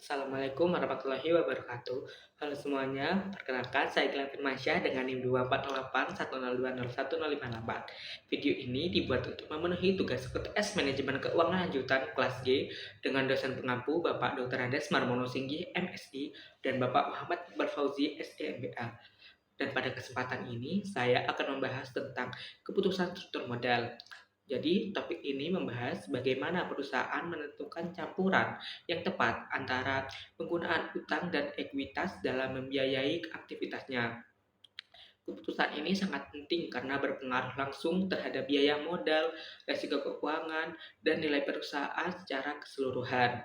Assalamualaikum warahmatullahi wabarakatuh. Halo semuanya, perkenalkan saya Gilang Firmansyah dengan NIM 2408102010588. Video ini dibuat untuk memenuhi tugas UTS Manajemen Keuangan Lanjutan kelas G dengan dosen pengampu Bapak Dr. Andes Marmono Singgi, MSI, dan Bapak Muhammad Iqbal Fauzi, SEMBA. Dan pada kesempatan ini, saya akan membahas tentang keputusan struktur modal. Jadi, topik ini membahas bagaimana perusahaan menentukan campuran yang tepat antara penggunaan utang dan ekuitas dalam membiayai aktivitasnya. Keputusan ini sangat penting karena berpengaruh langsung terhadap biaya modal, risiko keuangan, dan nilai perusahaan secara keseluruhan.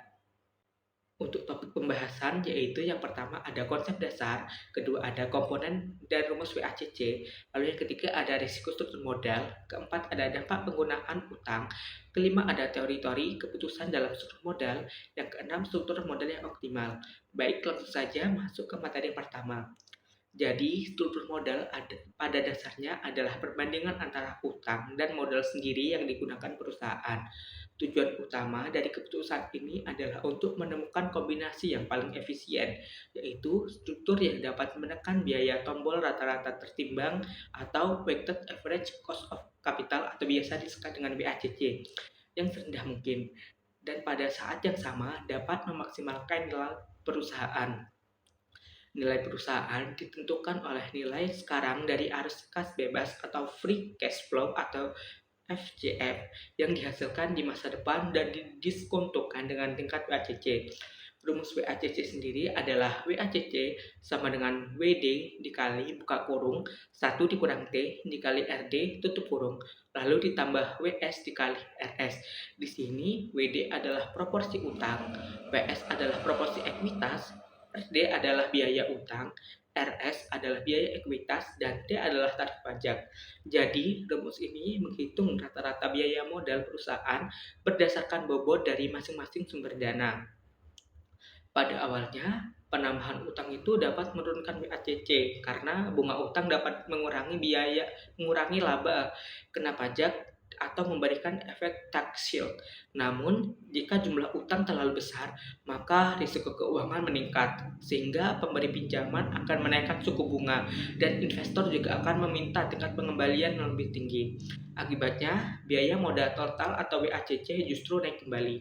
Untuk topik pembahasan yaitu yang pertama ada konsep dasar, kedua ada komponen dan rumus WACC, lalu yang ketiga ada risiko struktur modal, keempat ada dampak penggunaan utang, kelima ada teori-teori keputusan dalam struktur modal, yang keenam struktur modal yang optimal. Baik, langsung saja masuk ke materi pertama. Jadi, struktur modal pada dasarnya adalah perbandingan antara utang dan modal sendiri yang digunakan perusahaan. Tujuan utama dari keputusan ini adalah untuk menemukan kombinasi yang paling efisien, yaitu struktur yang dapat menekan biaya tombol rata-rata tertimbang atau weighted average cost of capital atau biasa disingkat dengan WACC yang serendah mungkin, dan pada saat yang sama dapat memaksimalkan nilai perusahaan. Nilai perusahaan ditentukan oleh nilai sekarang dari arus kas bebas atau free cash flow atau FCF yang dihasilkan di masa depan dan didiskontokan dengan tingkat WACC. Rumus WACC sendiri adalah WACC sama dengan WD dikali buka kurung 1 dikurang T dikali RD tutup kurung lalu ditambah WS dikali RS. Di sini WD adalah proporsi utang, WS adalah proporsi ekuitas, RD adalah biaya utang, RS adalah biaya ekuitas, dan T adalah tarif pajak. Jadi, rumus ini menghitung rata-rata biaya modal perusahaan berdasarkan bobot dari masing-masing sumber dana. Pada awalnya, penambahan utang itu dapat menurunkan WACC karena bunga utang dapat mengurangi laba, kena pajak, atau memberikan efek tax shield. Namun, jika jumlah utang terlalu besar, maka risiko keuangan meningkat, sehingga pemberi pinjaman akan menaikkan suku bunga, dan investor juga akan meminta tingkat pengembalian yang lebih tinggi. Akibatnya, biaya modal total atau WACC justru naik kembali.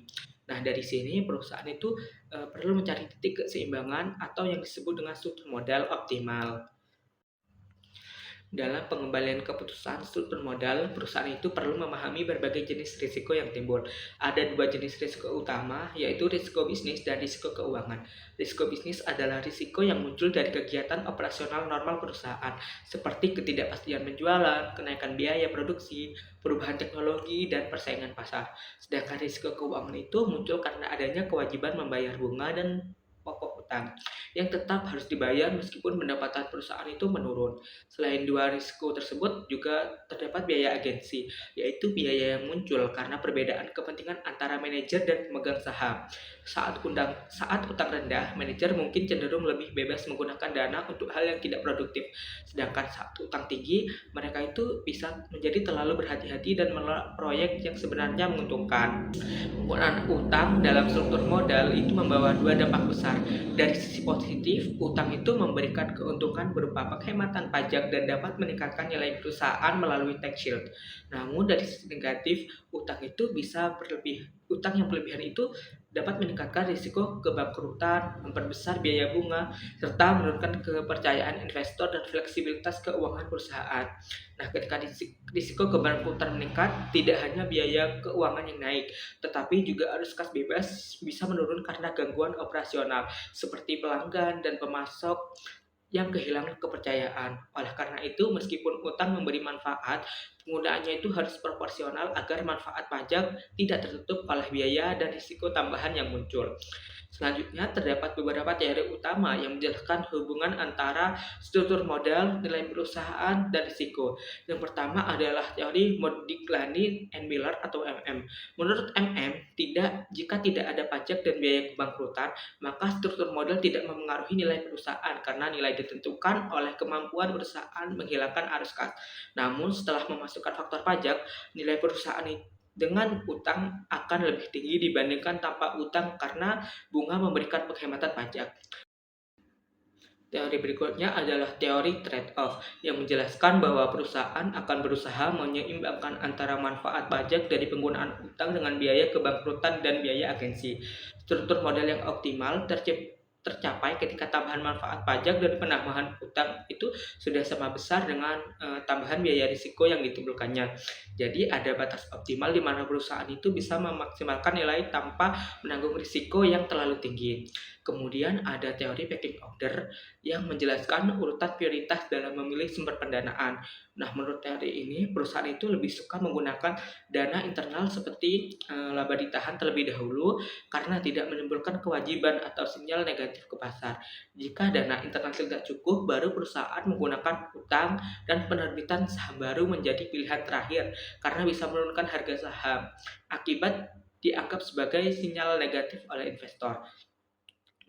Nah, dari sini perusahaan itu perlu mencari titik keseimbangan atau yang disebut dengan struktur modal optimal. Dalam pengembalian keputusan struktur modal, perusahaan itu perlu memahami berbagai jenis risiko yang timbul. Ada dua jenis risiko utama, yaitu risiko bisnis dan risiko keuangan. Risiko bisnis adalah risiko yang muncul dari kegiatan operasional normal perusahaan, seperti ketidakpastian penjualan, kenaikan biaya produksi, perubahan teknologi, dan persaingan pasar. Sedangkan risiko keuangan itu muncul karena adanya kewajiban membayar bunga dan pokok utang yang tetap harus dibayar meskipun pendapatan perusahaan itu menurun. Selain dua risiko tersebut juga terdapat biaya agensi, yaitu biaya yang muncul karena perbedaan kepentingan antara manajer dan pemegang saham. Saat utang rendah, manajer mungkin cenderung lebih bebas menggunakan dana untuk hal yang tidak produktif. Sedangkan saat utang tinggi, mereka itu bisa menjadi terlalu berhati-hati dan menolak proyek yang sebenarnya menguntungkan. Penggunaan utang dalam struktur modal itu membawa dua dampak besar. Dari sisi positif, utang itu memberikan keuntungan berupa penghematan pajak dan dapat meningkatkan nilai perusahaan melalui tax shield. Namun dari sisi negatif, utang yang berlebihan itu dapat meningkatkan risiko kebangkrutan, memperbesar biaya bunga, serta menurunkan kepercayaan investor dan fleksibilitas keuangan perusahaan. Nah, ketika risiko kebangkrutan meningkat, tidak hanya biaya keuangan yang naik, tetapi juga arus kas bebas bisa menurun karena gangguan operasional, seperti pelanggan dan pemasok yang kehilangan kepercayaan. Oleh karena itu, meskipun utang memberi manfaat, penggunaannya itu harus proporsional agar manfaat pajak tidak tertutup oleh biaya dan risiko tambahan yang muncul. Selanjutnya, terdapat beberapa teori utama yang menjelaskan hubungan antara struktur modal, nilai perusahaan, dan risiko. Yang pertama adalah teori Modigliani and Miller atau MM. Menurut MM, jika tidak ada pajak dan biaya kebangkrutan, maka struktur modal tidak mempengaruhi nilai perusahaan karena nilai ditentukan oleh kemampuan perusahaan menghilangkan arus kas. Namun, setelah memasukkan faktor pajak, nilai perusahaan dengan utang akan lebih tinggi dibandingkan tanpa utang karena bunga memberikan penghematan pajak. Teori berikutnya adalah teori trade-off yang menjelaskan bahwa perusahaan akan berusaha menyeimbangkan antara manfaat pajak dari penggunaan utang dengan biaya kebangkrutan dan biaya agensi. Struktur model yang optimal tercapai ketika tambahan manfaat pajak dan penambahan utang itu sudah sama besar dengan tambahan biaya risiko yang ditimbulkannya. Jadi ada batas optimal di mana perusahaan itu bisa memaksimalkan nilai tanpa menanggung risiko yang terlalu tinggi. Kemudian ada teori pecking order yang menjelaskan urutan prioritas dalam memilih sumber pendanaan. Nah, menurut teori ini, perusahaan itu lebih suka menggunakan dana internal seperti laba ditahan terlebih dahulu karena tidak menimbulkan kewajiban atau sinyal negatif ke pasar. Jika dana internal tidak cukup, baru perusahaan menggunakan utang dan penerbitan saham baru menjadi pilihan terakhir karena bisa menurunkan harga saham. Akibat dianggap sebagai sinyal negatif oleh investor.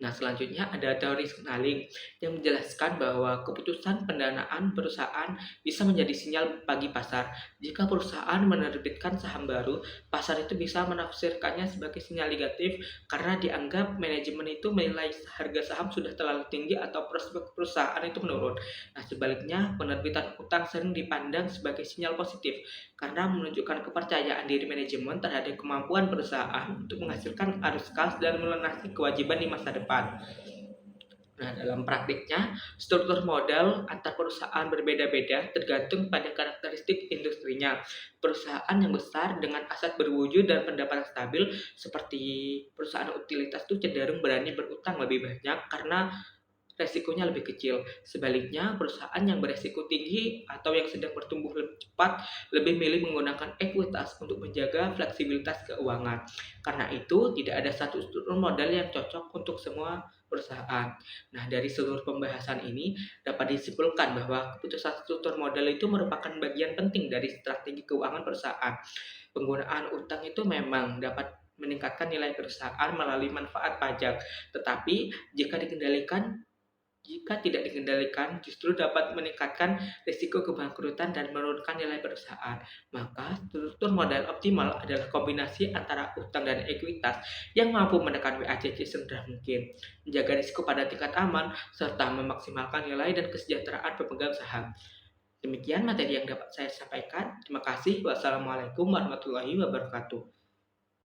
Nah, selanjutnya ada teori signaling yang menjelaskan bahwa keputusan pendanaan perusahaan bisa menjadi sinyal bagi pasar. Jika perusahaan menerbitkan saham baru, pasar itu bisa menafsirkannya sebagai sinyal negatif karena dianggap manajemen itu menilai harga saham sudah terlalu tinggi atau prospek perusahaan itu menurun. Nah, sebaliknya, penerbitan utang sering dipandang sebagai sinyal positif karena menunjukkan kepercayaan diri manajemen terhadap kemampuan perusahaan untuk menghasilkan arus kas dan melunasi kewajiban di masa depan. Nah, dalam praktiknya, struktur modal antar perusahaan berbeda-beda tergantung pada karakteristik industrinya. Perusahaan yang besar dengan aset berwujud dan pendapatan stabil seperti perusahaan utilitas itu cenderung berani berutang lebih banyak karena resikonya lebih kecil. Sebaliknya, perusahaan yang beresiko tinggi atau yang sedang bertumbuh lebih cepat lebih milih menggunakan ekuitas untuk menjaga fleksibilitas keuangan. Karena itu, tidak ada satu struktur modal yang cocok untuk semua perusahaan. Nah, dari seluruh pembahasan ini dapat disimpulkan bahwa keputusan struktur modal itu merupakan bagian penting dari strategi keuangan perusahaan. Penggunaan utang itu memang dapat meningkatkan nilai perusahaan melalui manfaat pajak, tetapi jika tidak dikendalikan, justru dapat meningkatkan risiko kebangkrutan dan menurunkan nilai perusahaan. Maka, struktur modal optimal adalah kombinasi antara utang dan ekuitas yang mampu menekan WACC serendah mungkin, menjaga risiko pada tingkat aman, serta memaksimalkan nilai dan kesejahteraan pemegang saham. Demikian materi yang dapat saya sampaikan. Terima kasih. Wassalamualaikum warahmatullahi wabarakatuh.